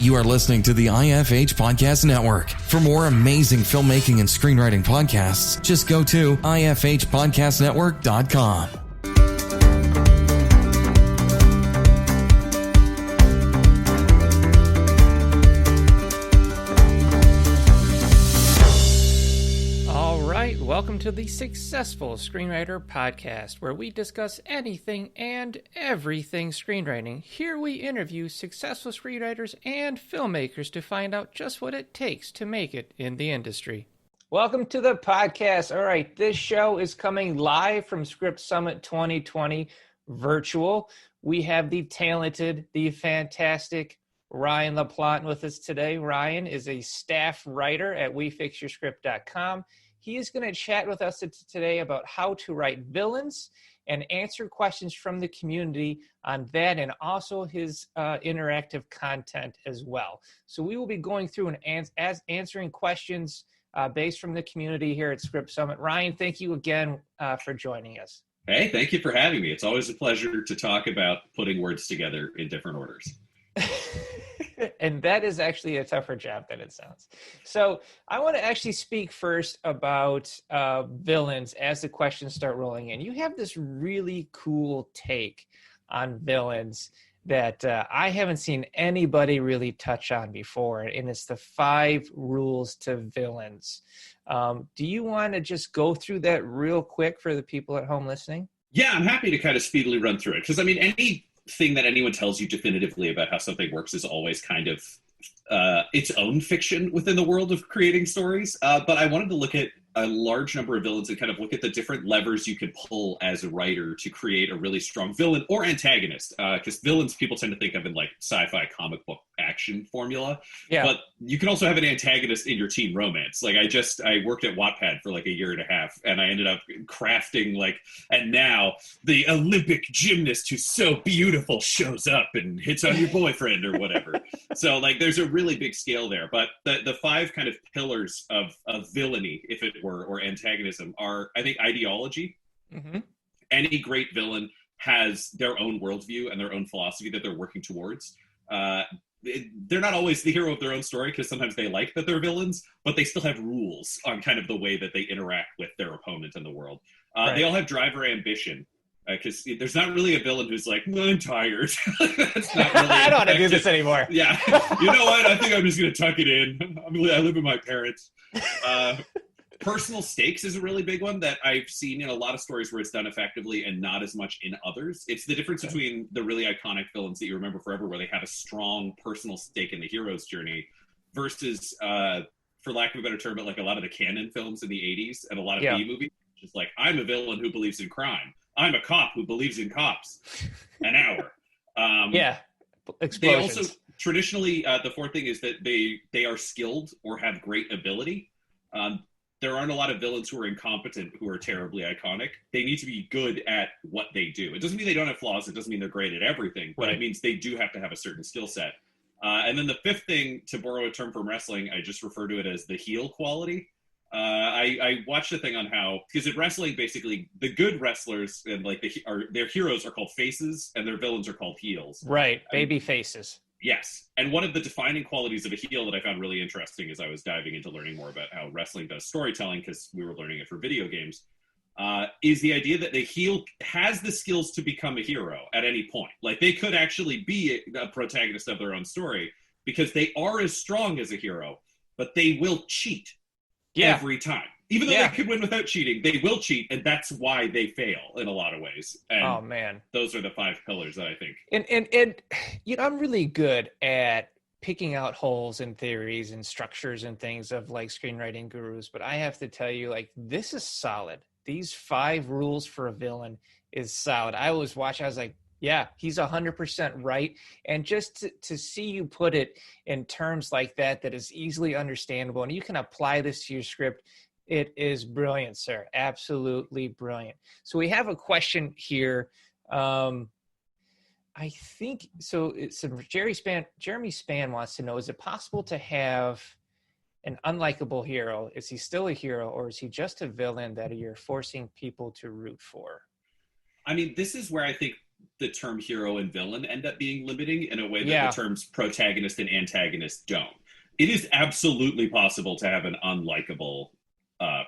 You are listening to the IFH Podcast Network. For more amazing filmmaking and screenwriting podcasts, just go to ifhpodcastnetwork.com. Welcome to the Successful Screenwriter Podcast, where we discuss anything and everything screenwriting. Here we interview successful screenwriters and filmmakers to find out just what it takes to make it in the industry. Welcome to the podcast. All right, this show is coming live from Script Summit 2020 virtual. We have the talented, the fantastic Ryan LaPlante with us today. Ryan is a staff writer at WeFixYourScript.com. He is going to chat with us today about how to write villains and answer questions from the community on that, and also his interactive content as well. So we will be going through and answering questions based from the community here at Script Summit. Ryan, thank you again for joining us. Hey, thank you for having me. It's always a pleasure to talk about putting words together in different orders. And that is actually a tougher job than it sounds. So I want to actually speak first about villains as the questions start rolling in. You have this really cool take on villains that I haven't seen anybody really touch on before, and it's the 5 rules to villains. Do you want to just go through that real quick for the people at home listening? Yeah, I'm happy to kind of speedily run through it, because I mean, anything that anyone tells you definitively about how something works is always kind of its own fiction within the world of creating stories. But I wanted to look at a large number of villains and kind of look at the different levers you can pull as a writer to create a really strong villain or antagonist. Because villains people tend to think of in like sci-fi comic book action formula. Yeah. But you can also have an antagonist in your teen romance. Like I worked at Wattpad for like a year and a half, and I ended up crafting and now the Olympic gymnast who's so beautiful shows up and hits on your boyfriend or whatever. So like there's a really big scale there. But the 5 kind of pillars of villainy, if it were, or antagonism, are, I think, ideology. Mm-hmm. Any great villain has their own worldview and their own philosophy that they're working towards. They're not always the hero of their own story, because sometimes they like that they're villains, but they still have rules on kind of the way that they interact with their opponent in the world. Right. They all have drive or ambition, because there's not really a villain who's like, I'm tired. That's not really I don't want to do this anymore. Yeah. You know what? I think I'm just going to tuck it in. I live with my parents. Personal stakes is a really big one that I've seen in a lot of stories where it's done effectively and not as much in others. It's the difference between the really iconic villains that you remember forever, where they have a strong personal stake in the hero's journey, versus, for lack of a better term, but like a lot of the canon films in the 80s and a lot of B movies. Just like, I'm a villain who believes in crime. I'm a cop who believes in cops. An hour. Explosions. They also, traditionally, the 4th thing is that they are skilled or have great ability. There aren't a lot of villains who are incompetent who are terribly iconic. They need to be good at what they do. It doesn't mean they don't have flaws. It doesn't mean they're great at everything, but It means they do have to have a certain skill set. And then the 5th thing, to borrow a term from wrestling, I just refer to it as the heel quality. I watched a thing on how, because in wrestling, basically, the good wrestlers and like their heroes are called faces and their villains are called heels. Right, baby faces. Yes. And one of the defining qualities of a heel that I found really interesting as I was diving into learning more about how wrestling does storytelling, because we were learning it for video games, is the idea that the heel has the skills to become a hero at any point. Like they could actually be a protagonist of their own story, because they are as strong as a hero, but they will cheat every time. Even though they could win without cheating, they will cheat, and that's why they fail in a lot of ways. And oh man, those are the 5 pillars that I think. And you know, I'm really good at picking out holes in theories and structures and things of like screenwriting gurus, but I have to tell you, like, this is solid. These 5 rules for a villain is solid. I was like, yeah, he's 100% right. And just to see you put it in terms like that is easily understandable, and you can apply this to your script, it is brilliant, sir. Absolutely brilliant. So we have a question here. I think so. Jeremy Span wants to know: is it possible to have an unlikable hero? Is he still a hero, or is he just a villain that you're forcing people to root for? I mean, this is where I think the term hero and villain end up being limiting in a way that Yeah. the terms protagonist and antagonist don't. It is absolutely possible to have an unlikable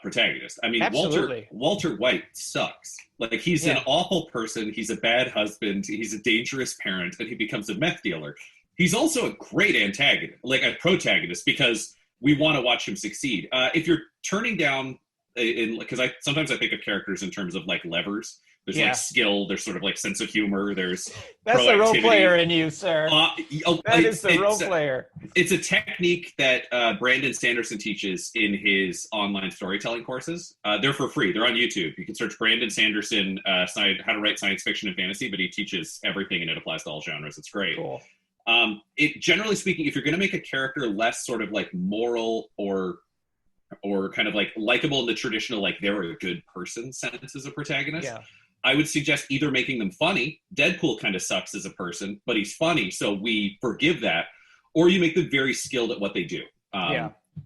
protagonist. I mean, Absolutely. Walter White sucks. Like, he's an awful person. He's a bad husband. He's a dangerous parent, and he becomes a meth dealer. He's also a great antagonist, like a protagonist, because we want to watch him succeed. If you're turning down, because sometimes I think of characters in terms of like levers. There's like skill. There's sort of like sense of humor. There's that's the role player in you, sir. That is the role player. It's a technique that Brandon Sanderson teaches in his online storytelling courses. They're for free. They're on YouTube. You can search Brandon Sanderson how to write science fiction and fantasy, but he teaches everything and it applies to all genres. It's great. Cool. Generally speaking, if you're going to make a character less sort of like moral or kind of like likable in the traditional, like they're a good person sense as a protagonist, I would suggest either making them funny. Deadpool kind of sucks as a person, but he's funny, so we forgive that. Or you make them very skilled at what they do.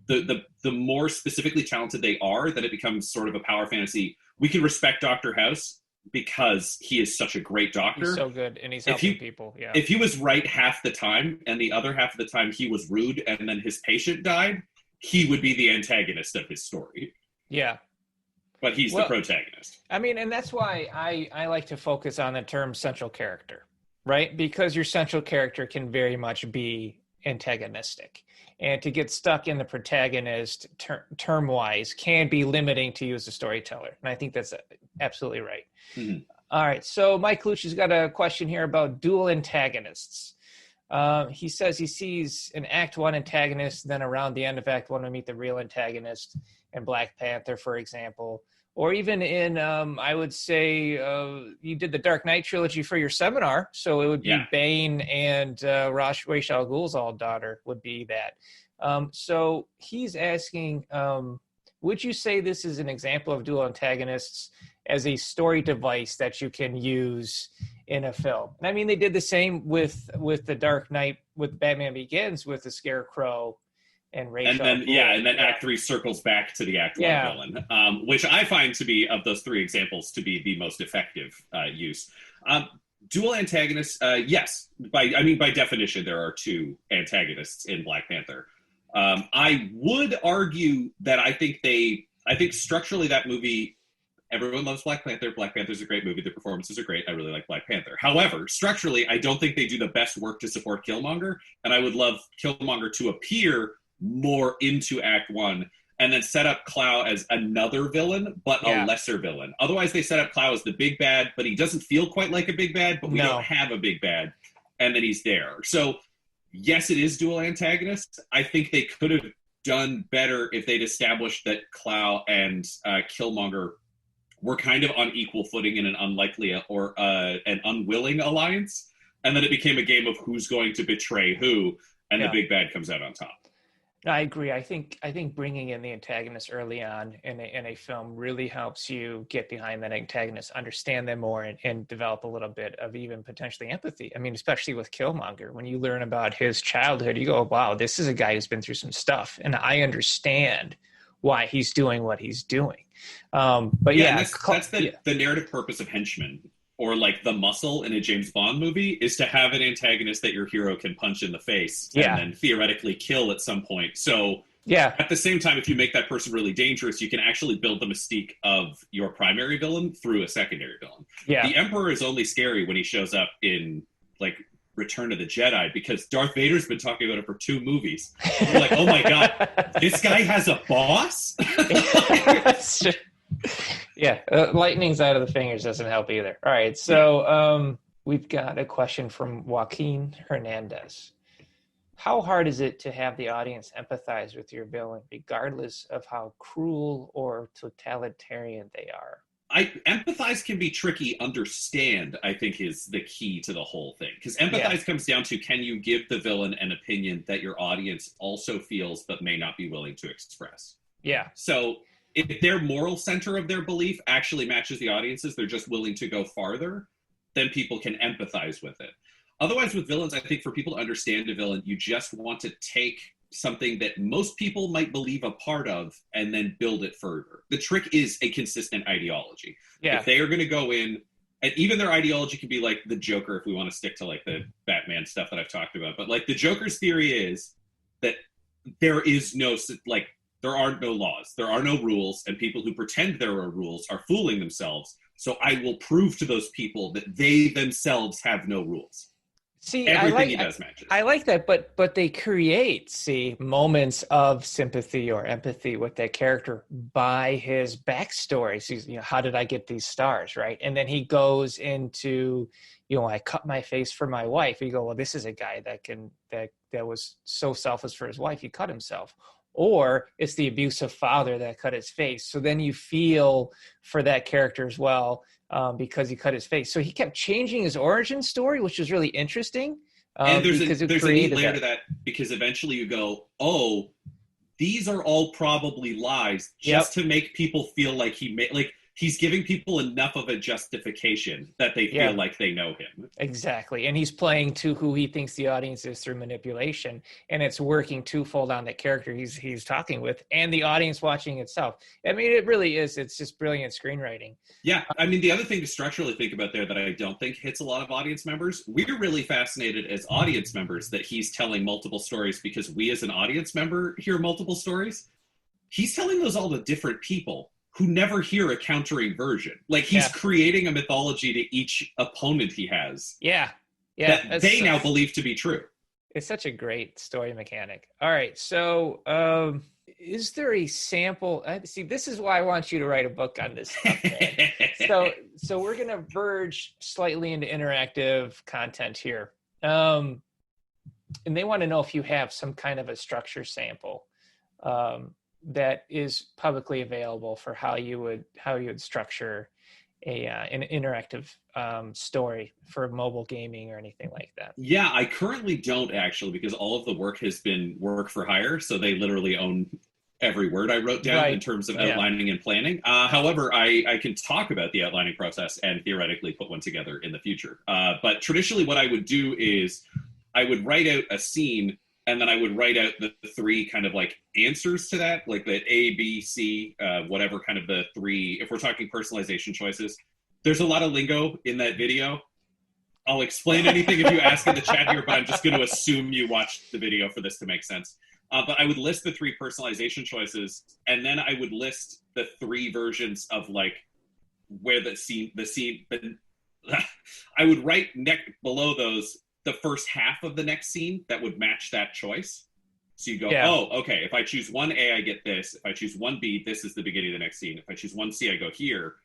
The more specifically talented they are, then it becomes sort of a power fantasy. We can respect Dr. House because he is such a great doctor. He's so good, and he's helping people. Yeah. If he was right half the time, and the other half of the time he was rude, and then his patient died, he would be the antagonist of his story. Yeah. But he's the protagonist. I mean, and that's why I like to focus on the term central character, right? Because your central character can very much be antagonistic. And to get stuck in the protagonist term-wise can be limiting to you as a storyteller. And I think that's absolutely right. Mm-hmm. All right. So Mike Lucci's got a question here about dual antagonists. He says he sees an Act 1 antagonist, then around the end of Act 1 we meet the real antagonist in Black Panther, for example. Or even in, I would say, you did the Dark Knight trilogy for your seminar, so it would be Bane and Ra's al Ghul's daughter would be that. So he's asking, would you say this is an example of dual antagonists as a story device that you can use in a film? I mean, they did the same with the Dark Knight, with Batman Begins, with the Scarecrow and Rachel. And then Act 3 circles back to the Act 1 villain, which I find to be, of those three examples, to be the most effective use. Dual antagonists, yes. By definition, there are two antagonists in Black Panther. I would argue that I think structurally that movie, everyone loves Black Panther. Black Panther's a great movie. The performances are great. I really like Black Panther. However, structurally, I don't think they do the best work to support Killmonger, and I would love Killmonger to appear more into Act 1 and then set up Clow as another villain, but a lesser villain. Otherwise, they set up Clow as the big bad, but he doesn't feel quite like a big bad, but we don't have a big bad, and then he's there. So, yes, it is dual antagonists. I think they could have done better if they'd established that Clow and Killmonger were kind of on equal footing in an unlikely or an unwilling alliance, and then it became a game of who's going to betray who, and the big bad comes out on top. I agree. I think bringing in the antagonist early on in a film really helps you get behind that antagonist, understand them more, and develop a little bit of even potentially empathy. I mean, especially with Killmonger, when you learn about his childhood, you go, wow, this is a guy who's been through some stuff, and I understand why he's doing what he's doing. But that's the narrative purpose of Henchmen, or like the Muscle in a James Bond movie, is to have an antagonist that your hero can punch in the face and then theoretically kill at some point. So at the same time, if you make that person really dangerous, you can actually build the mystique of your primary villain through a secondary villain. The Emperor is only scary when he shows up in like Return of the Jedi, because Darth Vader's been talking about it for 2 movies. You're like, oh my God, this guy has a boss? Lightning's out of the fingers doesn't help either. All right, so we've got a question from Joaquin Hernandez. How hard is it to have the audience empathize with your villain, regardless of how cruel or totalitarian they are? Empathize can be tricky. Understand, I think, is the key to the whole thing. Because empathize comes down to, can you give the villain an opinion that your audience also feels but may not be willing to express? So if their moral center of their belief actually matches the audience's, they're just willing to go farther, then people can empathize with it. Otherwise, with villains, I think for people to understand a villain, you just want to take something that most people might believe a part of and then build it further. The trick is a consistent ideology. If they are going to go in and even their ideology can be like the Joker, if we want to stick to like the Batman stuff that I've talked about. But like the Joker's theory is that there is no, like, there are no laws, there are no rules, and people who pretend there are rules are fooling themselves. So I will prove to those people that they themselves have no rules. See, Everything he does matches. I like that, but they create, moments of sympathy or empathy with that character by his backstory. So, how did I get these stars, right? And then he goes into, I cut my face for my wife. You go, well, this is a guy that was so selfless for his wife, he cut himself. Or it's the abusive father that cut his face. So then you feel for that character as well, because he cut his face. So he kept changing his origin story, which was really interesting. And there's a neat layer to that, because eventually you go, oh, these are all probably lies, just to make people feel like he's giving people enough of a justification that they feel like they know him. Exactly. And he's playing to who he thinks the audience is through manipulation. And it's working twofold on that character he's talking with and the audience watching itself. I mean, it really is. It's just brilliant screenwriting. Yeah. I mean, the other thing to structurally think about there that I don't think hits a lot of audience members, we're really fascinated as audience members that he's telling multiple stories because we as an audience member hear multiple stories. He's telling those all to different people who never hear a countering version. Like, he's creating a mythology to each opponent he has. Yeah. That they now believe to be true. It's such a great story mechanic. All right. So, is there a sample? See, this is why I want you to write a book on this stuff, man. So we're going to verge slightly into interactive content here. And they want to know if you have some kind of a structure sample. That is publicly available for how you would structure an interactive story for mobile gaming or anything like that. Yeah, I currently don't actually, because all of the work has been work for hire, so they literally own every word I wrote down in terms of outlining and planning. However, I can talk about the outlining process and theoretically put one together in the future. But traditionally what I would do is I would write out a scene, and then I would write out the three kind of like answers to that, like the A, B, C, whatever kind of the three, if we're talking personalization choices. There's a lot of lingo in that video. I'll explain anything if you ask in the chat here, but I'm just going to assume you watched the video for this to make sense. But I would list the three personalization choices, and then I would list the three versions of like where I would write below those the first half of the next scene that would match that choice. So you go, oh, okay, if I choose 1A, I get this. If I choose 1B, this is the beginning of the next scene. If I choose 1C, I go here.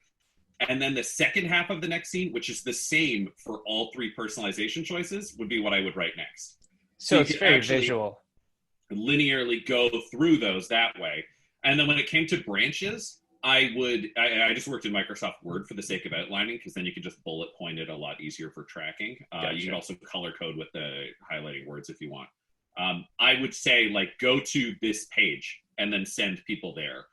And then the second half of the next scene, which is the same for all three personalization choices, would be what I would write next. So it's very visual. Linearly go through those that way. And then when it came to branches, I just worked in Microsoft Word for the sake of outlining, because then you can just bullet point it a lot easier for tracking. Gotcha. You can also color code with the highlighting words if you want. I would say, like, go to this page and then send people there.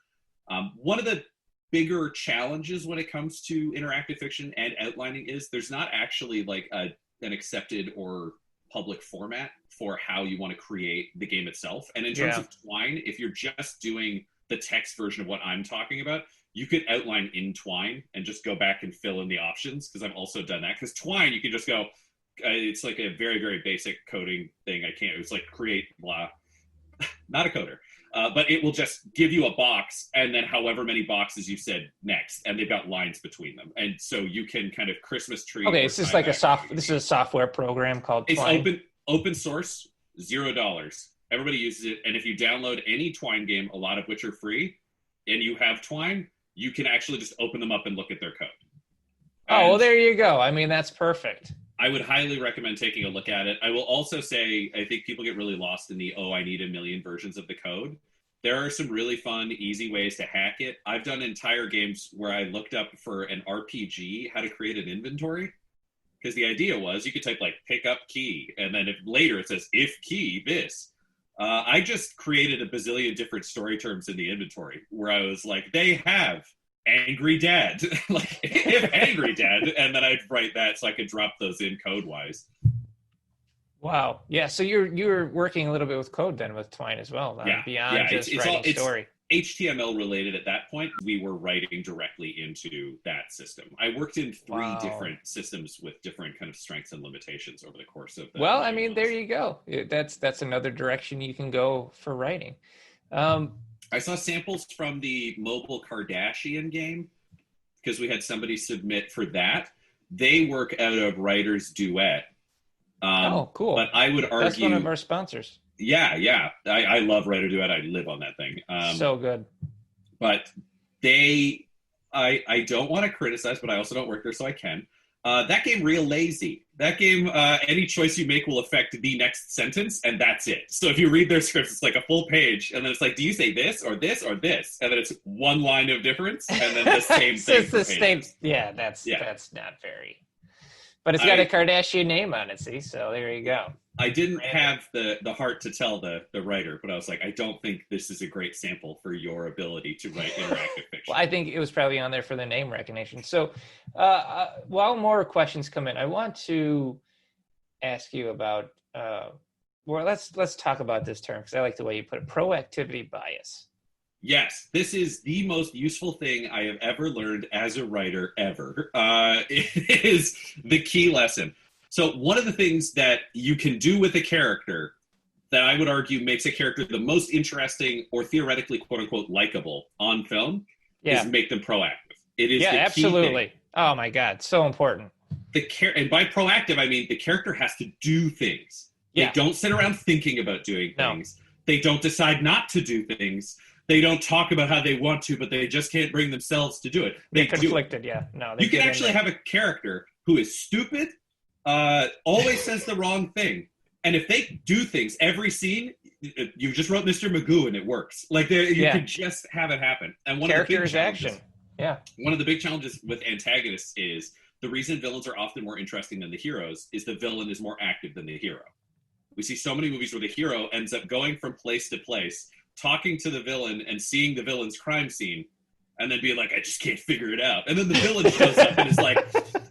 One of the bigger challenges when it comes to interactive fiction and outlining is there's not actually like an accepted or public format for how you want to create the game itself. And in terms of Twine, if you're just doing the text version of what I'm talking about, you could outline in Twine and just go back and fill in the options, because I've also done that. Because Twine, you can just go, it's like a very, very basic coding thing. It's like create blah, not a coder, but it will just give you a box and then however many boxes you said next, and they've got lines between them. And so you can kind of Christmas tree. Okay, this is like this is a software program called Twine. It's open source, $0. Everybody uses it, and if you download any Twine game, a lot of which are free, and you have Twine, you can actually just open them up and look at their code. Well, there you go. I mean, that's perfect. I would highly recommend taking a look at it. I will also say, I think people get really lost in the, I need a million versions of the code. There are some really fun, easy ways to hack it. I've done entire games where I looked up for an RPG how to create an inventory. Because the idea was you could type like pick up key, and then if later it says if key this. I just created a bazillion different story terms in the inventory where I was like, they have angry dad, like if angry dad, and then I'd write that so I could drop those in code wise. Wow. Yeah. So you're working a little bit with code then with Twine as well. Beyond just writing story. HTML related at that point. We were writing directly into that system. I worked in three different systems with different kind of strengths and limitations over the course of the Well, I mean, there you go. That's another direction you can go for writing. I saw samples from the mobile Kardashian game because we had somebody submit for that. They work out of Writer's Duet. Cool. But I would argue... That's one of our sponsors. Yeah. I love Writer Duet. I live on that thing. So good. But I don't want to criticize, but I also don't work there, so I can. That game real lazy. That game, any choice you make will affect the next sentence, and that's it. So if you read their scripts, it's like a full page, and then it's like, do you say this or this or this? And then it's one line of difference, and then the same thing. It's the same. Yeah, that's not very. But it's got a Kardashian name on it, see? So there you go. I didn't have the heart to tell the writer, but I was like, I don't think this is a great sample for your ability to write interactive fiction. Well, I think it was probably on there for the name recognition. So while more questions come in, I want to ask you about, let's talk about this term, because I like the way you put it, proactivity bias. Yes, this is the most useful thing I have ever learned as a writer ever. It is the key lesson. So one of the things that you can do with a character that I would argue makes a character the most interesting or theoretically, quote unquote, likable on film is make them proactive. It is the absolutely. Key thing. Oh my God, so important. And by proactive, I mean the character has to do things. They don't sit around thinking about doing things. No. They don't decide not to do things. They don't talk about how they want to, but they just can't bring themselves to do it. They're conflicted, yeah. No, you can actually have a character who is stupid, always says the wrong thing. And if they do things every scene, you just wrote Mr. Magoo and it works. Like you could just have it happen. And one of the big challenges, one of the big challenges with antagonists is the reason villains are often more interesting than the heroes is the villain is more active than the hero. We see so many movies where the hero ends up going from place to place, talking to the villain and seeing the villain's crime scene, and then being like, I just can't figure it out. And then the villain shows up and is like,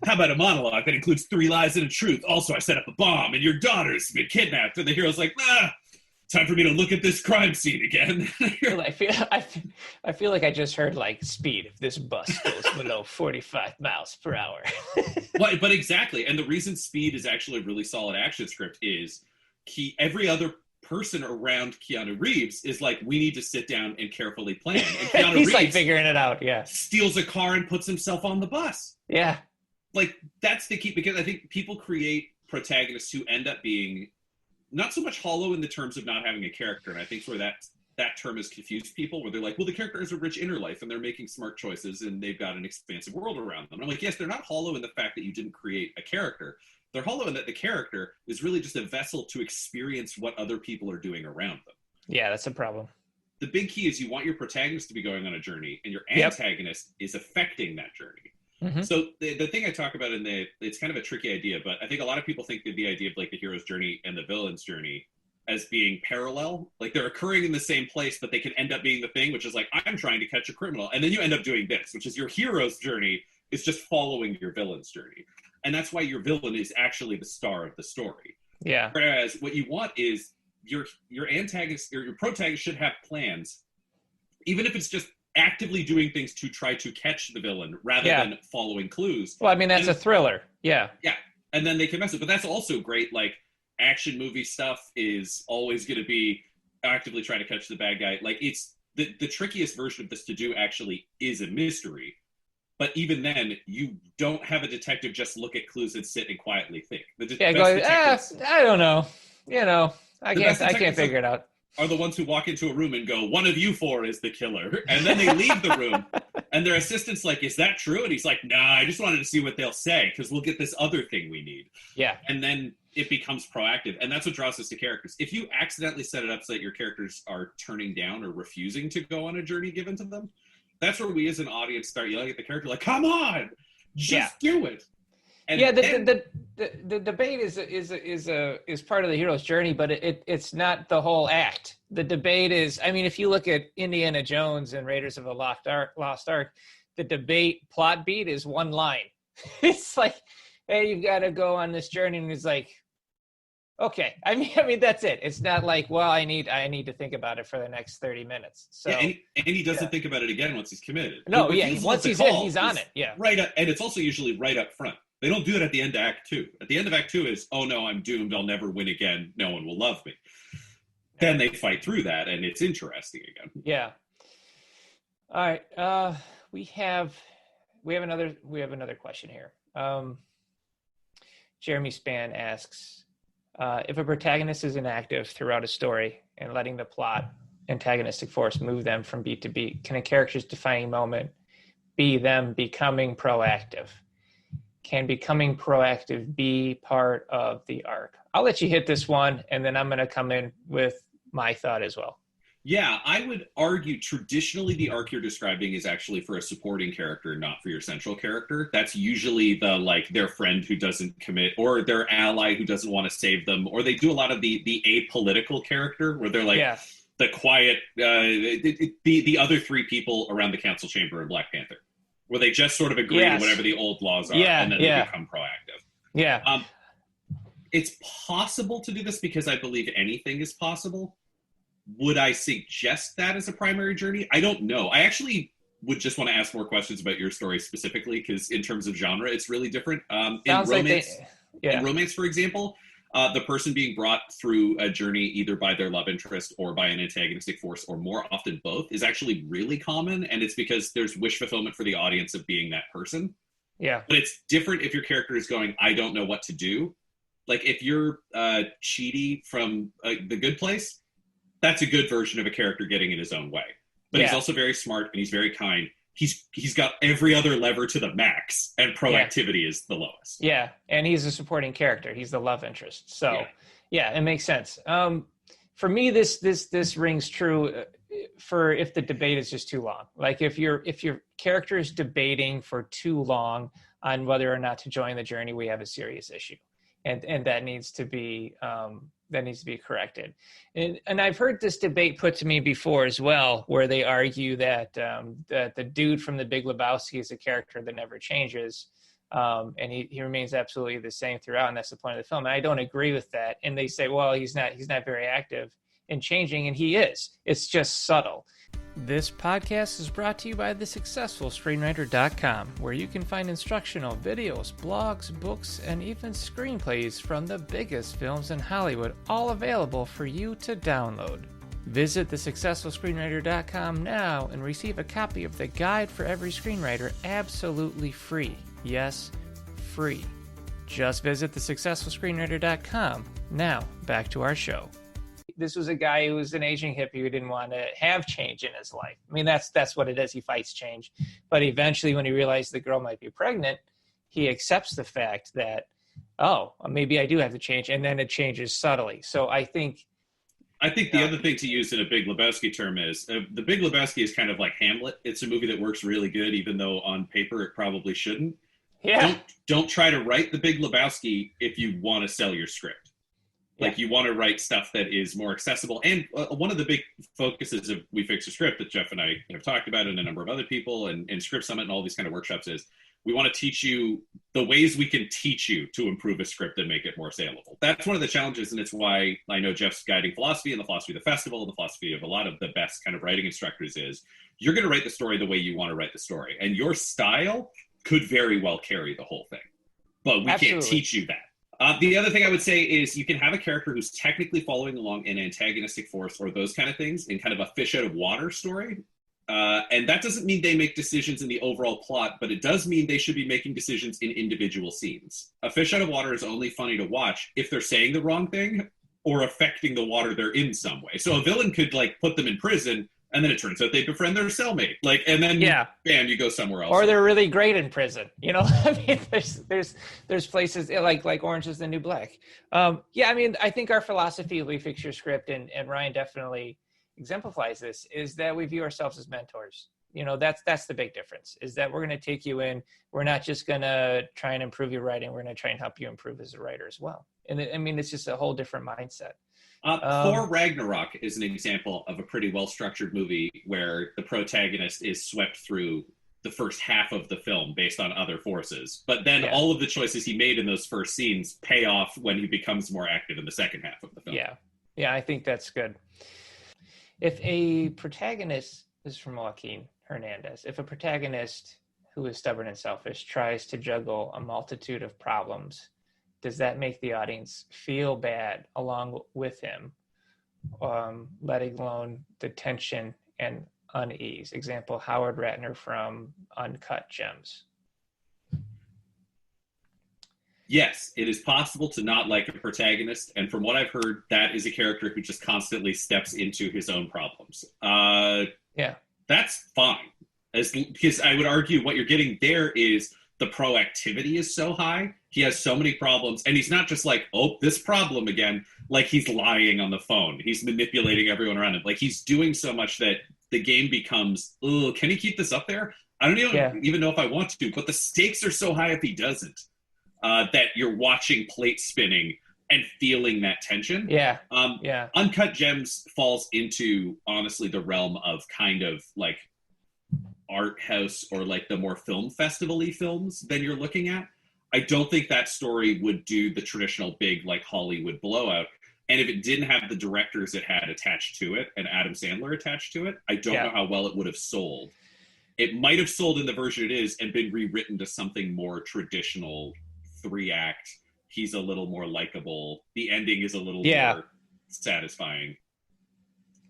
how about a monologue that includes 3 lies and a truth? Also, I set up a bomb and your daughter's been kidnapped. And the hero's like, time for me to look at this crime scene again. I feel like I just heard like speed if this bus goes below 45 miles per hour. But exactly. And the reason Speed is actually a really solid action script is every other person around Keanu Reeves is like, we need to sit down and carefully plan. And Keanu He's Reeves like figuring it out, steals a car and puts himself on the bus. Yeah. Like, that's the key, because I think people create protagonists who end up being not so much hollow in the terms of not having a character, and I think where that term has confused people, where they're like, well, the character has a rich inner life, and they're making smart choices, and they've got an expansive world around them. And I'm like, yes, they're not hollow in the fact that you didn't create a character. They're hollow in that the character is really just a vessel to experience what other people are doing around them. Yeah, that's a problem. The big key is you want your protagonist to be going on a journey, and your antagonist is affecting that journey. Mm-hmm. So the thing I talk about it's kind of a tricky idea, but I think a lot of people think that the idea of like the hero's journey and the villain's journey as being parallel, like they're occurring in the same place, but they can end up being the thing, which is like, I'm trying to catch a criminal. And then you end up doing this, which is your hero's journey is just following your villain's journey. And that's why your villain is actually the star of the story. Yeah. Whereas what you want is your antagonist or your protagonist should have plans, even if it's just actively doing things to try to catch the villain rather than following clues. Well, I mean, that's a thriller. Yeah. Yeah. And then they can mess it. But that's also great. Like, action movie stuff is always going to be actively trying to catch the bad guy. Like, it's the trickiest version of this to do actually is a mystery. But even then, you don't have a detective just look at clues and sit and quietly think. I don't know. I can't figure it out. Are the ones who walk into a room and go, one of you 4 is the killer. And then they leave the room. And their assistant's like, is that true? And he's like, nah, I just wanted to see what they'll say because we'll get this other thing we need. Yeah. And then it becomes proactive. And that's what draws us to characters. If you accidentally set it up so that your characters are turning down or refusing to go on a journey given to them, that's where we as an audience start yelling at the character like, come on, just do it. And, the debate is part of the hero's journey, but it's not the whole act. The debate is, I mean, if you look at Indiana Jones and Raiders of the Lost Ark, the debate plot beat is one line. It's like, hey, you got to go on this journey, and it's like, Okay. I mean, that's it. It's not like, well, I need to think about it for the next 30 minutes. So, yeah, and he doesn't think about it again once he's committed. No, What yeah. Once he's in, he's on it. Yeah. Right. And it's also usually right up front. They don't do it at the end of Act 2. At the end of Act 2 is, oh no, I'm doomed. I'll never win again. No one will love me. Then they fight through that, and it's interesting again. Yeah. All right. We have another question here. Jeremy Span asks, if a protagonist is inactive throughout a story and letting the plot antagonistic force move them from beat to beat, can a character's defining moment be them becoming proactive? Can becoming proactive be part of the arc? I'll let you hit this one, and then I'm going to come in with my thought as well. Yeah, I would argue traditionally the arc you're describing is actually for a supporting character, not for your central character. That's usually their friend who doesn't commit, or their ally who doesn't want to save them, or they do a lot of the apolitical character where they're the quiet, the other three people around the council chamber in Black Panther, where they just sort of agree to whatever the old laws are, and then they become proactive. Yeah. It's possible to do this because I believe anything is possible. Would I suggest that as a primary journey? I don't know. I actually would just want to ask more questions about your story specifically, because in terms of genre, it's really different. In romance, for example, the person being brought through a journey either by their love interest or by an antagonistic force, or more often both, is actually really common. And it's because there's wish fulfillment for the audience of being that person. Yeah. But it's different if your character is going, I don't know what to do. Like if you're Chidi from The Good Place, that's a good version of a character getting in his own way. But he's also very smart and he's very kind. He's got every other lever to the max, and proactivity is the lowest. Yeah, and he's a supporting character. He's the love interest. So, yeah it makes sense. For me, this rings true for if the debate is just too long. Like if your character is debating for too long on whether or not to join the journey, we have a serious issue, and that needs to be corrected. And I've heard this debate put to me before as well, where they argue that the dude from the Big Lebowski is a character that never changes, and he remains absolutely the same throughout, and that's the point of the film. And I don't agree with that. And they say, well, he's not very active in changing, and he is. It's just subtle. This podcast is brought to you by thesuccessfulscreenwriter.com, where you can find instructional videos, blogs, books, and even screenplays from the biggest films in Hollywood, all available for you to download. Visit thesuccessfulscreenwriter.com now and receive a copy of the Guide for Every Screenwriter absolutely free. Yes, free. Just visit thesuccessfulscreenwriter.com. Now, back to our show. This was a guy who was an aging hippie who didn't want to have change in his life. I mean, that's what it is. He fights change. But eventually, when he realized the girl might be pregnant, he accepts the fact that, oh, maybe I do have to change. And then it changes subtly. So I think the other thing to use in a Big Lebowski term is, the Big Lebowski is kind of like Hamlet. It's a movie that works really good, even though on paper it probably shouldn't. Yeah. Don't try to write the Big Lebowski if you want to sell your script. Like you want to write stuff that is more accessible. And one of the big focuses of We Fix a Script that Jeff and I have talked about, and a number of other people, and Script Summit and all these kind of workshops, is we want to teach you the ways we can teach you to improve a script and make it more saleable. That's one of the challenges, and it's why I know Jeff's guiding philosophy and the philosophy of the festival and the philosophy of a lot of the best kind of writing instructors is you're going to write the story the way you want to write the story. And your style could very well carry the whole thing. But we can't teach you that. The other thing I would say is you can have a character who's technically following along an antagonistic force or those kind of things in kind of a fish out of water story. And that doesn't mean they make decisions in the overall plot, but it does mean they should be making decisions in individual scenes. A fish out of water is only funny to watch if they're saying the wrong thing or affecting the water they're in some way. So a villain could put them in prison, and then it turns out they befriend their cellmate. And then bam, you go somewhere else. Or they're really great in prison. I mean, there's places like Orange is the New Black. I mean, I think our philosophy of We Fix Your Script, and Ryan definitely exemplifies this, is that we view ourselves as mentors. That's the big difference, is that we're going to take you in. We're not just going to try and improve your writing. We're going to try and help you improve as a writer as well. And I mean, it's just a whole different mindset. Thor Ragnarok is an example of a pretty well-structured movie where the protagonist is swept through the first half of the film based on other forces. But then all of the choices he made in those first scenes pay off when he becomes more active in the second half of the film. Yeah, I think that's good. If a protagonist, this is from Joaquin Hernandez, if a protagonist who is stubborn and selfish tries to juggle a multitude of problems, does that make the audience feel bad along with him, letting alone the tension and unease? Example, Howard Ratner from Uncut Gems. Yes, it is possible to not like a protagonist, and from what I've heard, that is a character who just constantly steps into his own problems. That's fine. Because I would argue what you're getting there is the proactivity is so high. He has so many problems, and he's not just like, oh, this problem again. Like, he's lying on the phone. He's manipulating everyone around him. Like, he's doing so much that the game becomes, oh, can he keep this up there? I don't even know if I want to, but the stakes are so high if he doesn't, that you're watching plate spinning and feeling that tension. Uncut Gems falls into, honestly, the realm of kind of like art house or like the more film festival-y films than you're looking at. I don't think that story would do the traditional big like Hollywood blowout. And if it didn't have the directors it had attached to it and Adam Sandler attached to it, I don't know how well it would have sold. It might have sold in the version it is and been rewritten to something more traditional, 3-act. He's a little more likable. The ending is a little more satisfying.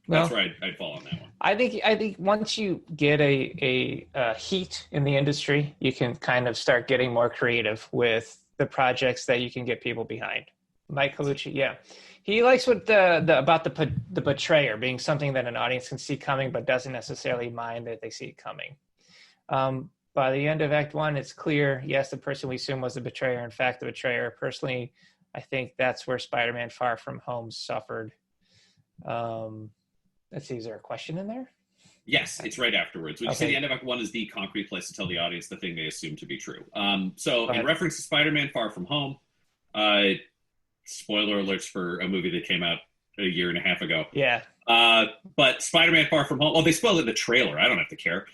That's where I'd fall on that one. I think once you get a heat in the industry, you can kind of start getting more creative with the projects that you can get people behind. Mike Colucci, he likes what about the betrayer being something that an audience can see coming, but doesn't necessarily mind that they see it coming. By the end of Act 1, it's clear, yes, the person we assume was the betrayer. In fact, the betrayer. Personally, I think that's where Spider-Man Far From Home suffered. Let's see, is there a question in there? Yes, it's right afterwards. When you say the end of Act 1 is the concrete place to tell the audience the thing they assume to be true. So in reference to Spider-Man Far From Home, spoiler alerts for a movie that came out a year and a half ago. But Spider-Man Far From Home, they spoiled it in the trailer. I don't have to care.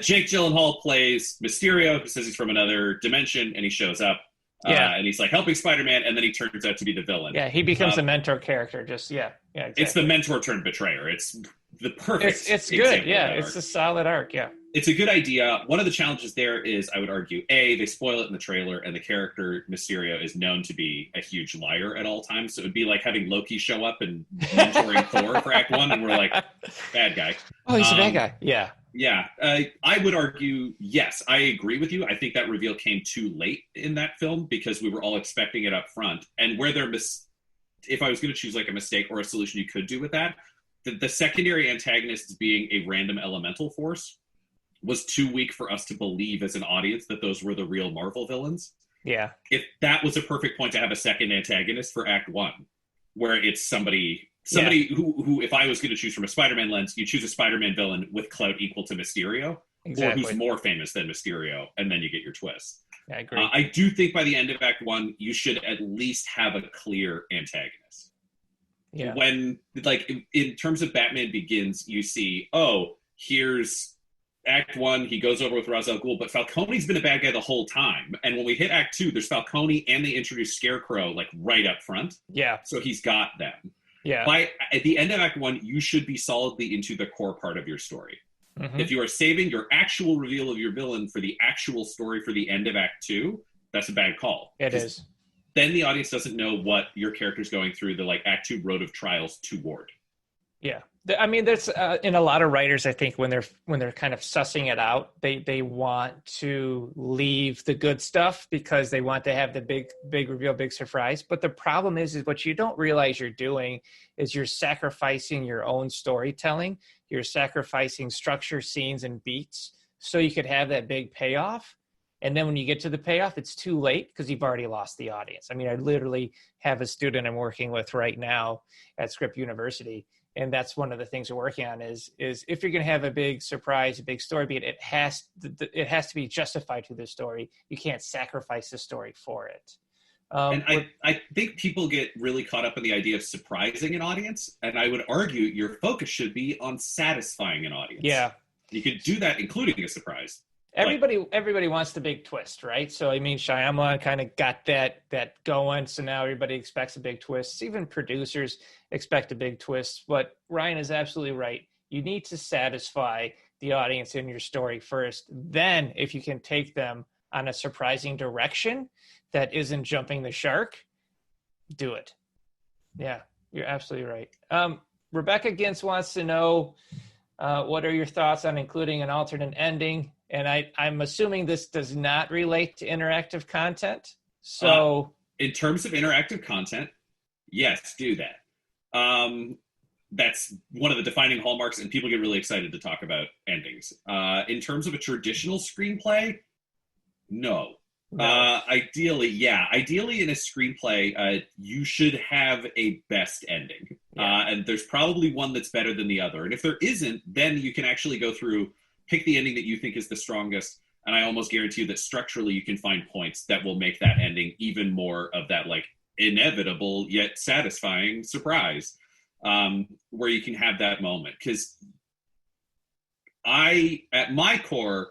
Jake Gyllenhaal plays Mysterio, who says he's from another dimension, and he shows up. And he's like helping Spider-Man, and then he turns out to be the villain. He becomes a mentor character. Exactly. It's the mentor turned betrayer. It's the perfect. It's good. It's a solid arc. It's a good idea. One of the challenges there is, I would argue, they spoil it in the trailer, and the character Mysterio is known to be a huge liar at all times. So it would be like having Loki show up and mentoring Thor for Act 1, and we're like, bad guy. Oh, he's a bad guy. I would argue, yes, I agree with you. I think that reveal came too late in that film because we were all expecting it up front. And where if I was going to choose like a mistake or a solution you could do with that, the secondary antagonists being a random elemental force was too weak for us to believe as an audience that those were the real Marvel villains. If that was a perfect point to have a second antagonist for Act 1, where it's somebody who, if I was going to choose from a Spider-Man lens, you choose a Spider-Man villain with clout equal to Mysterio, or who's more famous than Mysterio, and then you get your twist. I agree. I do think by the end of Act 1, you should at least have a clear antagonist. When, like, in terms of Batman Begins, you see, here's Act 1, he goes over with Ra's al Ghul, but Falcone's been a bad guy the whole time. And when we hit Act 2, there's Falcone, and they introduce Scarecrow, like, right up front. So he's got them. At the end of Act 1, you should be solidly into the core part of your story. If you are saving your actual reveal of your villain for the actual story for the end of Act 2, that's a bad call. It is. Then the audience doesn't know what your character's going through the like Act 2 road of trials toward. I mean, there's in a lot of writers, I think when they're kind of sussing it out, they want to leave the good stuff because they want to have the big reveal, big surprise. But the problem is what you don't realize you're doing is you're sacrificing your own storytelling. You're sacrificing structure, scenes, and beats so you could have that big payoff. And then when you get to the payoff, it's too late because you've already lost the audience. I mean, I literally have a student I'm working with right now at Script University. And that's one of the things we're working on is if you're going to have a big surprise, a big story beat, it has to be justified to the story. You can't sacrifice the story for it. And I think people get really caught up in the idea of surprising an audience. And I would argue your focus should be on satisfying an audience. You can do that, including a surprise. Everybody wants the big twist, right? So I mean, Shyamalan kind of got that going. So now everybody expects a big twist. Even producers expect a big twist. But Ryan is absolutely right. You need to satisfy the audience in your story first. Then, if you can take them on a surprising direction that isn't jumping the shark, do it. Yeah, you're absolutely right. Rebecca Gintz wants to know, what are your thoughts on including an alternate ending? And I'm assuming this does not relate to interactive content. So in terms of interactive content, yes, do that. That's one of the defining hallmarks, and people get really excited to talk about endings. In terms of a traditional screenplay, no. Ideally in a screenplay, you should have a best ending. And there's probably one that's better than the other. And if there isn't, then you can actually go through, pick the ending that you think is the strongest. And I almost guarantee you that structurally you can find points that will make that ending even more of that like inevitable yet satisfying surprise, where you can have that moment. Because I, at my core,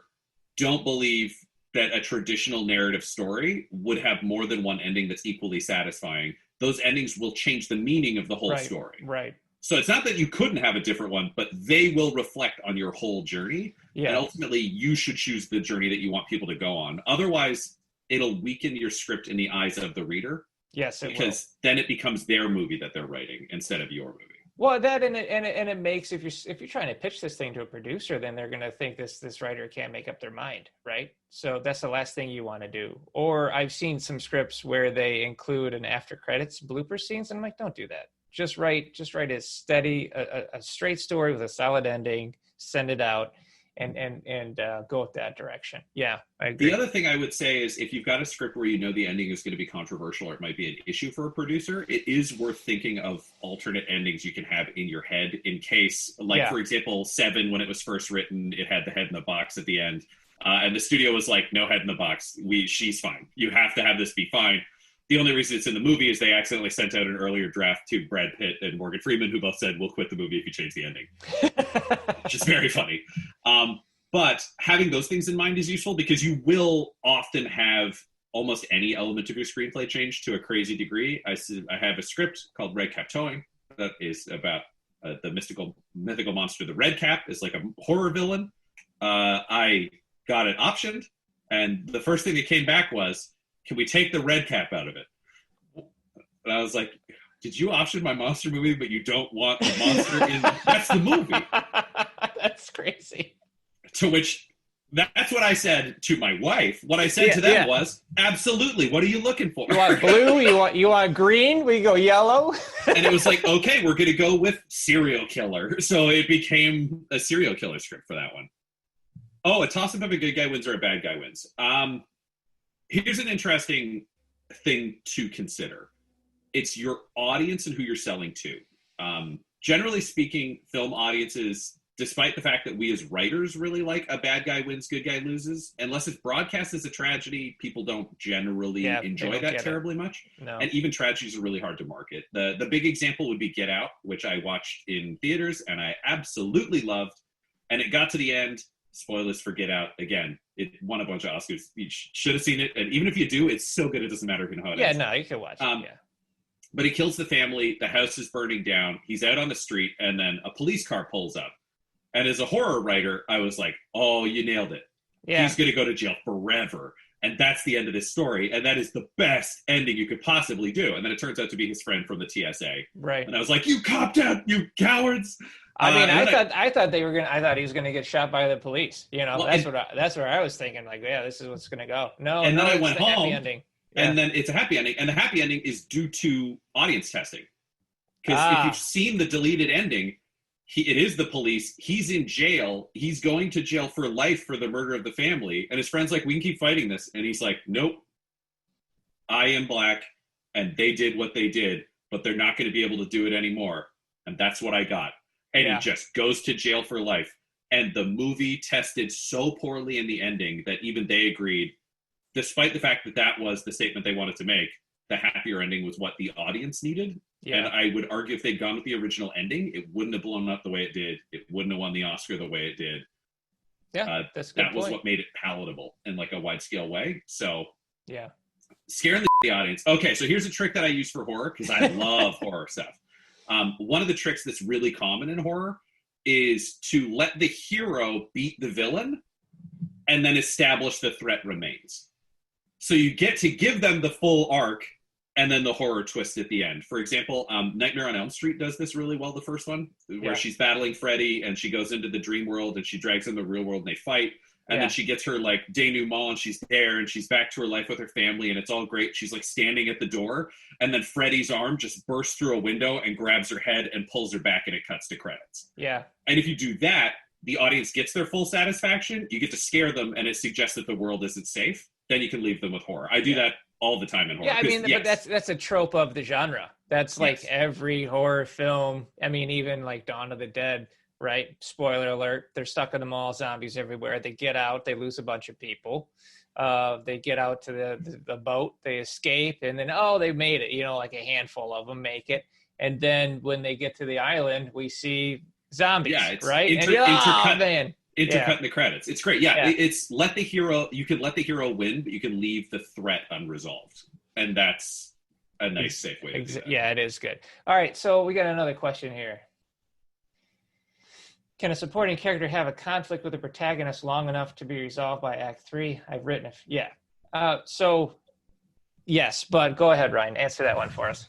don't believe that a traditional narrative story would have more than one ending that's equally satisfying. Those endings will change the meaning of the whole story. Right. So it's not that you couldn't have a different one, but they will reflect on your whole journey. Yeah. And ultimately, you should choose the journey that you want people to go on. Otherwise, it'll weaken your script in the eyes of the reader. Yes, it because then it becomes their movie that they're writing instead of your movie. Well, that and it makes, if you're trying to pitch this thing to a producer, then they're going to think this writer can't make up their mind, right? So that's the last thing you want to do. Or I've seen some scripts where they include an after credits blooper scenes, and I'm like, don't do that. Just write a steady, a straight story with a solid ending. Send it out, and go with that direction. Yeah, I agree. The other thing I would say is if you've got a script where you know the ending is going to be controversial or it might be an issue for a producer, it is worth thinking of alternate endings you can have in your head in case, for example, Seven, when it was first written, it had the head in the box at the end. And the studio was like, no head in the box. She's fine. You have to have this be fine. The only reason it's in the movie is they accidentally sent out an earlier draft to Brad Pitt and Morgan Freeman, who both said, we'll quit the movie if you change the ending. Which is very funny. But having those things in mind is useful because you will often have almost any element of your screenplay change to a crazy degree. I have a script called Red Cap Towing that is about the mythical monster. The Red Cap is like a horror villain. I got it optioned, and the first thing that came back was, can we take the red cap out of it? And I was like, did you option my monster movie, but you don't want a monster in that's the movie? That's crazy. To which, that's what I said to my wife. What I said to them was, absolutely, what are you looking for? You want blue? You want green? We go yellow? And it was like, okay, we're going to go with serial killer. So it became a serial killer script for that one. Oh, a toss-up of a good guy wins or a bad guy wins. Here's an interesting thing to consider. It's your audience and who you're selling to. Generally speaking, film audiences, despite the fact that we as writers really like a bad guy wins, good guy loses, unless it's broadcast as a tragedy, people don't generally enjoy that terribly much. No. And even tragedies are really hard to market. The big example would be Get Out, which I watched in theaters and I absolutely loved. And it got to the end. Spoilers for Get Out. Again, it won a bunch of Oscars. You should have seen it. And even if you do, it's so good it doesn't matter how it ends. Yeah, no, you can watch it. But he kills the family. The house is burning down. He's out on the street. And then a police car pulls up. And as a horror writer, I was like, oh, you nailed it. Yeah. He's going to go to jail forever. And that's the end of this story. And that is the best ending you could possibly do. And then it turns out to be his friend from the TSA. Right. And I was like, you copped out, you cowards. I mean, I thought he was gonna get shot by the police. You know, that's where I was thinking. Like, yeah, this is what's gonna go. No, and then I went home. Happy ending. Yeah. And then it's a happy ending, and the happy ending is due to audience testing. Because if you've seen the deleted ending, it is the police. He's in jail. He's going to jail for life for the murder of the family. And his friend's like, we can keep fighting this. And he's like, nope. I am black, and they did what they did, but they're not going to be able to do it anymore. And that's what I got. And he just goes to jail for life. And the movie tested so poorly in the ending that even they agreed, despite the fact that that was the statement they wanted to make, the happier ending was what the audience needed. Yeah. And I would argue if they'd gone with the original ending, it wouldn't have blown up the way it did. It wouldn't have won the Oscar the way it did. Yeah, that's a good that was point. what made it palatable in like a wide scale way. So Yeah. scaring the audience. Okay, so here's a trick that I use for horror because I love horror stuff. One of the tricks that's really common in horror is to let the hero beat the villain and then establish the threat remains. So you get to give them the full arc and then the horror twist at the end. For example, Nightmare on Elm Street does this really well, the first one, where she's battling Freddy and she goes into the dream world and she drags in the real world and they fight. And then she gets her like denouement and she's there and she's back to her life with her family and it's all great. She's like standing at the door and then Freddy's arm just bursts through a window and grabs her head and pulls her back and it cuts to credits. Yeah. And if you do that, the audience gets their full satisfaction. You get to scare them and it suggests that the world isn't safe. Then you can leave them with horror. I do that all the time in horror. Yeah, I mean, but that's a trope of the genre. That's like every horror film. I mean, even like Dawn of the Dead, right? Spoiler alert, they're stuck in the mall, zombies everywhere. They get out, they lose a bunch of people. They get out to the boat, they escape, and then, they made it. You know, like a handful of them make it. And then when they get to the island, we see zombies, right? Intercutting the credits. It's great. It's let the hero, you can let the hero win, but you can leave the threat unresolved. And that's a nice, safe way to do that. Yeah, it is good. All right, so we got another question here. Can a supporting character have a conflict with the protagonist long enough to be resolved by Act 3? I've written so yes, but go ahead, Ryan. Answer that one for us.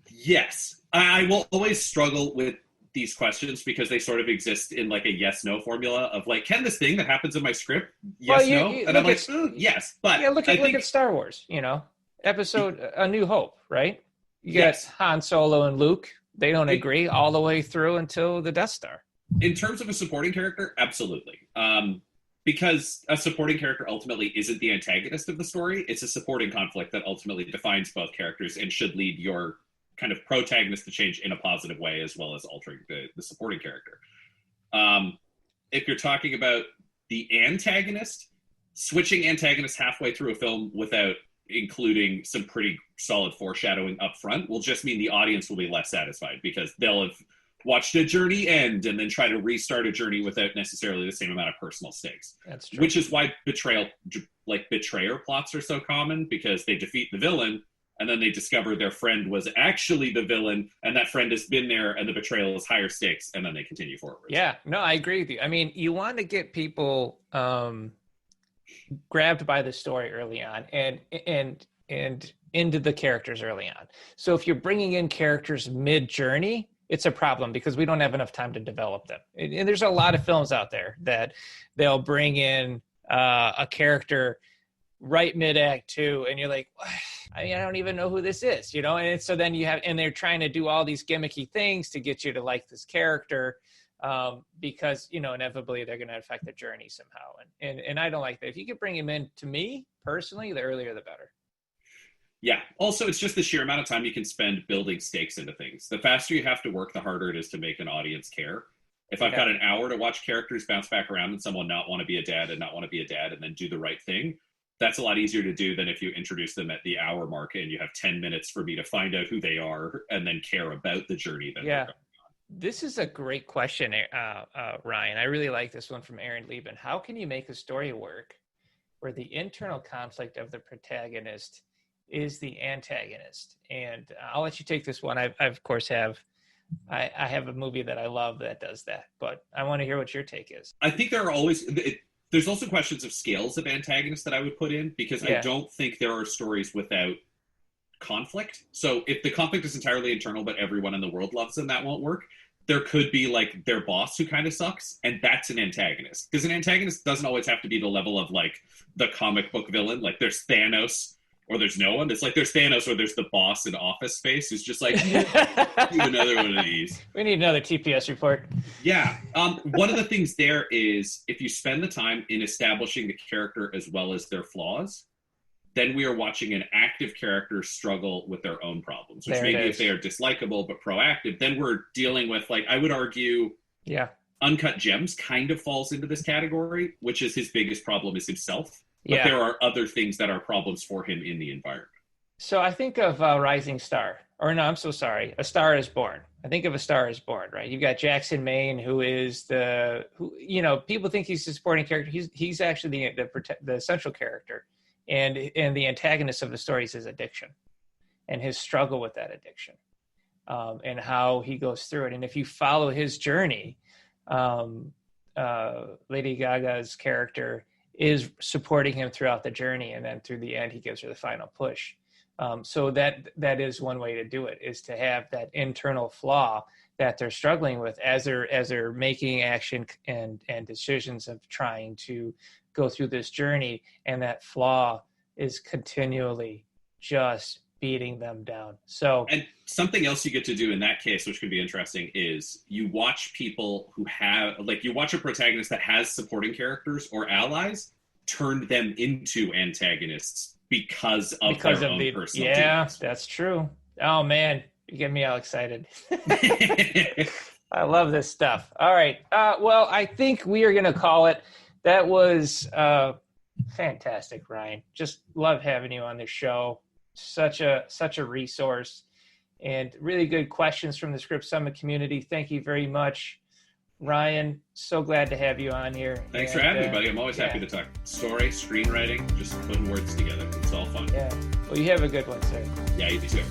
Yes. I will always struggle with these questions because they sort of exist in like a yes/no formula of like, can this thing that happens in my script, no? And I'm like, yes. But look at Star Wars, episode A New Hope, right? You got Han Solo and Luke. They don't agree all the way through until the Death Star. In terms of a supporting character, absolutely. Because a supporting character ultimately isn't the antagonist of the story. It's a supporting conflict that ultimately defines both characters and should lead your kind of protagonist to change in a positive way as well as altering the supporting character. If you're talking about the antagonist, switching antagonists halfway through a film without including some pretty solid foreshadowing up front will just mean the audience will be less satisfied because they'll have watched a journey end and then try to restart a journey without necessarily the same amount of personal stakes. That's true. Which is why betrayer plots are so common, because they defeat the villain and then they discover their friend was actually the villain and that friend has been there and the betrayal is higher stakes and then they continue forward. Yeah, no, I agree with you. I mean, you want to get people grabbed by the story early on and into the characters early on. So if you're bringing in characters mid-journey, it's a problem because we don't have enough time to develop them. And there's a lot of films out there that they'll bring in a character right mid-act 2 and you're like, I don't even know who this is, And so then they're trying to do all these gimmicky things to get you to like this character because, inevitably they're going to affect the journey somehow. And I don't like that. If you could bring him in, to me, personally, the earlier the better. Yeah. Also, it's just the sheer amount of time you can spend building stakes into things. The faster you have to work, the harder it is to make an audience care. If I've got an hour to watch characters bounce back around and someone not want to be a dad and not want to be a dad and then do the right thing, that's a lot easier to do than if you introduce them at the hour mark and you have 10 minutes for me to find out who they are and then care about the journey that they're going on. This is a great question, Ryan. I really like this one from Aaron Lieben. How can you make a story work where the internal conflict of the protagonist is the antagonist? And I'll let you take this one. I of course have a movie that I love that does that, but I want to hear what your take is. I think there's also questions of scales of antagonists that I would put in because I don't think there are stories without conflict. So if the conflict is entirely internal, but everyone in the world loves them, that won't work. There could be like their boss who kind of sucks, and that's an antagonist. Because an antagonist doesn't always have to be the level of like the comic book villain. Like there's Thanos or there's no one. It's like there's Thanos or there's the boss in Office Space who's just like, do another one of these. We need another TPS report. Yeah. One of the things there is if you spend the time in establishing the character as well as their flaws, then we are watching an active character struggle with their own problems, which maybe if they are dislikable but proactive, then we're dealing with, like, I would argue, Uncut Gems kind of falls into this category, which is his biggest problem is himself. But there are other things that are problems for him in the environment. So I think of Rising Star, or no, I'm so sorry. A Star is Born. I think of A Star is Born, right? You've got Jackson Maine, who is people think he's the supporting character. He's actually the central character, and the antagonist of the story is his addiction, and his struggle with that addiction, and how he goes through it. And if you follow his journey, Lady Gaga's character is supporting him throughout the journey, and then through the end, he gives her the final push. So that is one way to do it, is to have that internal flaw that they're struggling with as they're making action and decisions of trying to go through this journey, and that flaw is continually just beating them down. So, and something else you get to do in that case, which could be interesting, is you watch people who you watch a protagonist that has supporting characters or allies, turn them into antagonists because of their own personal demons. That's true. Oh man, you get me all excited. I love this stuff. All right. Well, I think we are going to call it. That was fantastic, Ryan. Just love having you on the show. Such a resource, and really good questions from the Script Summit community. Thank you very much, Ryan. So glad to have you on here. Thanks for having me, buddy. I'm always happy to talk story, screenwriting, just putting words together. It's all fun. Yeah. Well, you have a good one, sir. Yeah, you too.